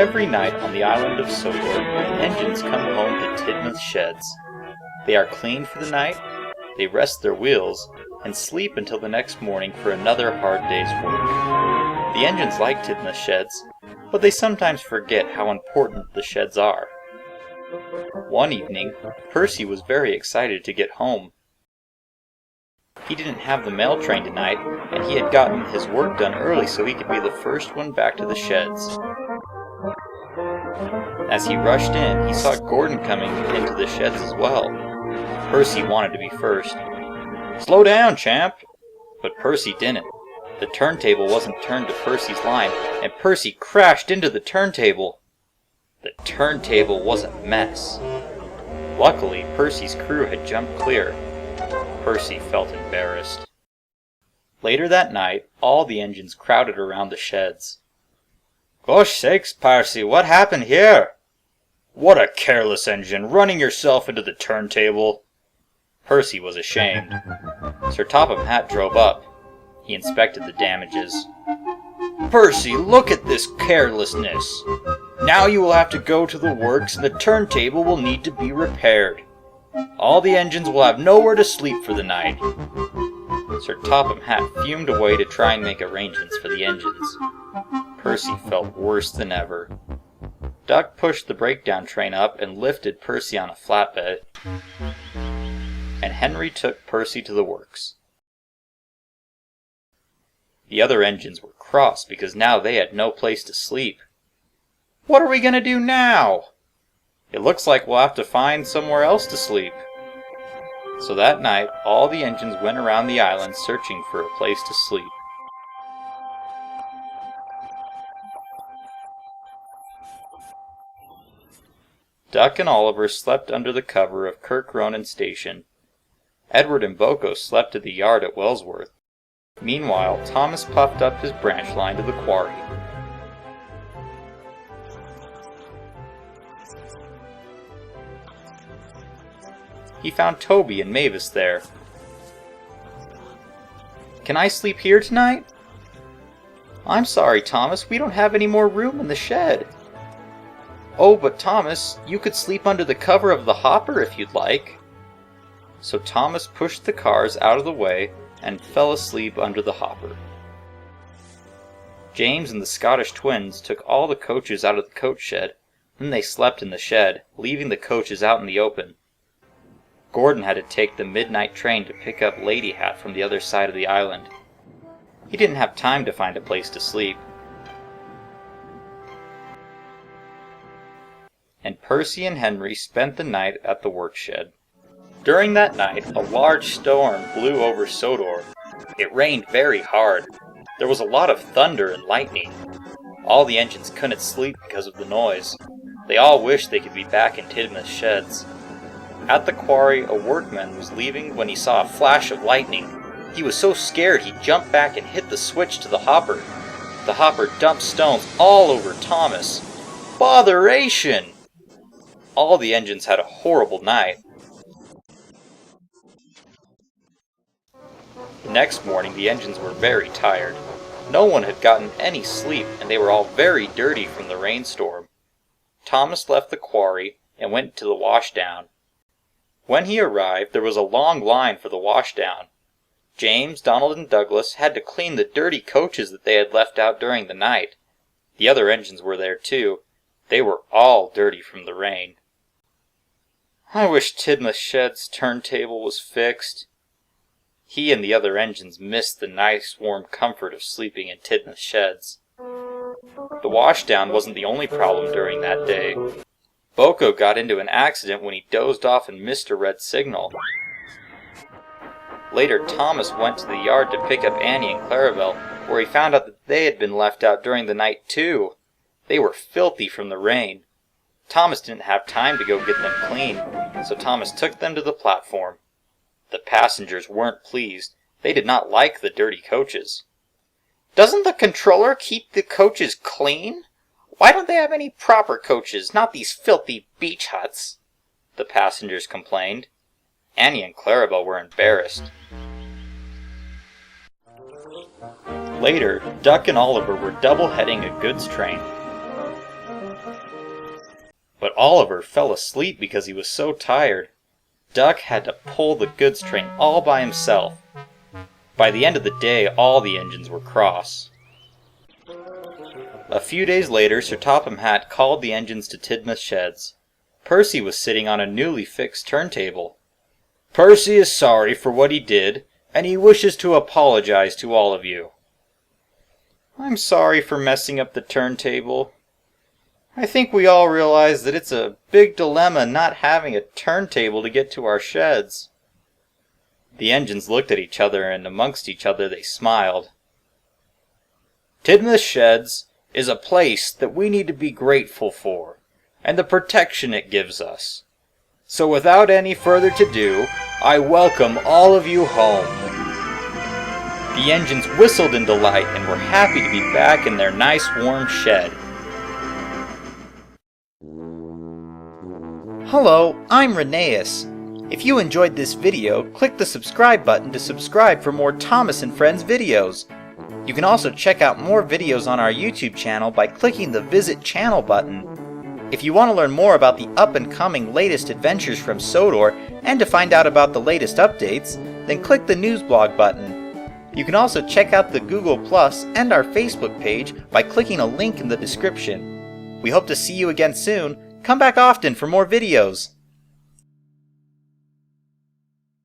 Every night on the island of Sodor, the engines come home to Tidmouth Sheds. They are cleaned for the night, they rest their wheels, and sleep until the next morning for another hard day's work. The engines like Tidmouth Sheds, but they sometimes forget how important the sheds are. One evening, Percy was very excited to get home. He didn't have the mail train tonight, and he had gotten his work done early so he could be the first one back to the sheds. As he rushed in, he saw Gordon coming into the sheds as well. Percy wanted to be first. "Slow down, champ!" But Percy didn't. The turntable wasn't turned to Percy's line, and Percy crashed into the turntable. The turntable was a mess. Luckily, Percy's crew had jumped clear. Percy felt embarrassed. Later that night, all the engines crowded around the sheds. "Gosh sakes, Percy, what happened here?" "What a careless engine, running yourself into the turntable." Percy was ashamed. Sir Topham Hatt drove up. He inspected the damages. "Percy, look at this carelessness. Now you will have to go to the works and the turntable will need to be repaired. All the engines will have nowhere to sleep for the night." Sir Topham Hatt fumed away to try and make arrangements for the engines. Percy felt worse than ever. Duck pushed the breakdown train up and lifted Percy on a flatbed, and Henry took Percy to the works. The other engines were cross because now they had no place to sleep. "What are we going to do now?" "It looks like we'll have to find somewhere else to sleep." So that night, all the engines went around the island searching for a place to sleep. Duck and Oliver slept under the cover of Kirk Ronan Station. Edward and Boko slept at the yard at Wellsworth. Meanwhile, Thomas puffed up his branch line to the quarry. He found Toby and Mavis there. "Can I sleep here tonight?" "I'm sorry, Thomas, we don't have any more room in the shed." "Oh, but Thomas, you could sleep under the cover of the hopper if you'd like." So Thomas pushed the cars out of the way and fell asleep under the hopper. James and the Scottish twins took all the coaches out of the coach shed, then they slept in the shed, leaving the coaches out in the open. Gordon had to take the midnight train to pick up Lady Hat from the other side of the island. He didn't have time to find a place to sleep. And Percy and Henry spent the night at the workshed. During that night, a large storm blew over Sodor. It rained very hard. There was a lot of thunder and lightning. All the engines couldn't sleep because of the noise. They all wished they could be back in Tidmouth Sheds. At the quarry, a workman was leaving when he saw a flash of lightning. He was so scared he jumped back and hit the switch to the hopper. The hopper dumped stones all over Thomas. Botheration! All the engines had a horrible night. The next morning, the engines were very tired. No one had gotten any sleep, and they were all very dirty from the rainstorm. Thomas left the quarry and went to the washdown. When he arrived, there was a long line for the washdown. James, Donald, and Douglas had to clean the dirty coaches that they had left out during the night. The other engines were there too. They were all dirty from the rain. I wish Tidmouth Sheds' turntable was fixed. He and the other engines missed the nice warm comfort of sleeping in Tidmouth Sheds. The washdown wasn't the only problem during that day. Boko got into an accident when he dozed off and missed a red signal. Later, Thomas went to the yard to pick up Annie and Clarabelle, where he found out that they had been left out during the night too. They were filthy from the rain. Thomas didn't have time to go get them clean, so Thomas took them to the platform. The passengers weren't pleased. They did not like the dirty coaches. "Doesn't the controller keep the coaches clean? Why don't they have any proper coaches, not these filthy beach huts?" the passengers complained. Annie and Clarabelle were embarrassed. Later, Duck and Oliver were double-heading a goods train. But Oliver fell asleep because he was so tired. Duck had to pull the goods train all by himself. By the end of the day, all the engines were cross. A few days later, Sir Topham Hatt called the engines to Tidmouth Sheds. Percy was sitting on a newly fixed turntable. Percy is sorry for what he did, and he wishes to apologize to all of you. I'm sorry for messing up the turntable. I think we all realize that it's a big dilemma not having a turntable to get to our sheds. The engines looked at each other, and amongst each other they smiled. Tidmouth Sheds is a place that we need to be grateful for, and the protection it gives us. So without any further ado, I welcome all of you home. The engines whistled in delight and were happy to be back in their nice warm shed. Hello, I'm Rheneas. If you enjoyed this video, click the subscribe button to subscribe for more Thomas and Friends videos. You can also check out more videos on our YouTube channel by clicking the Visit Channel button. If you want to learn more about the up-and-coming latest adventures from Sodor and to find out about the latest updates, then click the News Blog button. You can also check out the Google Plus and our Facebook page by clicking a link in the description. We hope to see you again soon. Come back often for more videos.